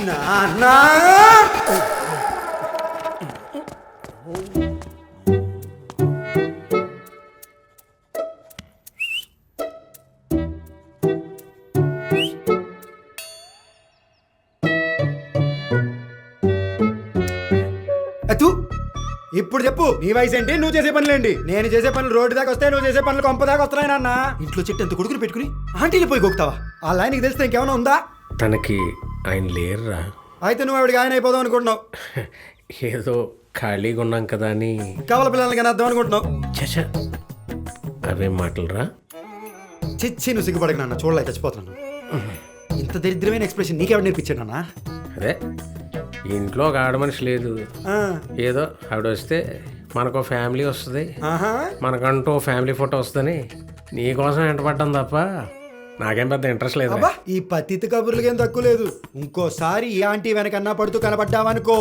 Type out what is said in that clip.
నాన్నా అతు ఇప్పుడు చెప్పు నీ వయసు ఏంటి, నువ్వు చేసే పనులేంటి? నేను చేసే పనులు రోడ్డు దాకా వస్తాయి, నువ్వు చేసే పనులు కొంప దాకా వస్తున్నాయి నాన్న. ఇంట్లో చెట్టు ఎంత కొడుకుని పెట్టుకుని ఆంటీని పోయి గోకుతావా? ఆ లైన్కి తెలిస్తే ఇంకేమైనా ఉందా? తనకి ఆయన లేరురా. అయితే నువ్వు ఆవిడకి ఆయన అయిపోదాం అనుకుంటున్నావు. ఏదో ఖాళీగా ఉన్నాం కదా అని. కవల పిల్లలకి అర్థం అనుకుంటున్నావు. చచ, అవేం మాటలురా. చిచ్చి నువ్వు సిగ్గుపడక నాన్న, చూడలేక చచ్చిపోతున్నాను. ఇంత దరిద్రమైన ఎక్స్ప్రెషన్ నీకెవరు నేర్పించాడు నాన్న? అదే ఇంట్లో ఒక ఆడ మనిషి లేదు, ఏదో ఆవిడ వస్తే మనకు ఫ్యామిలీ వస్తుంది, మనకంటూ ఫ్యామిలీ ఫోటో వస్తుందని నీకోసం వెంటపడ్డాం తప్ప నాకేం పెద్ద ఇంట్రెస్ట్ లేదు. ఈ పతిత కబుర్లకేం తక్కువ లేదు. ఇంకోసారి ఈ ఆంటీ వెనకన్నా పడుతూ కనపడ్డావనుకో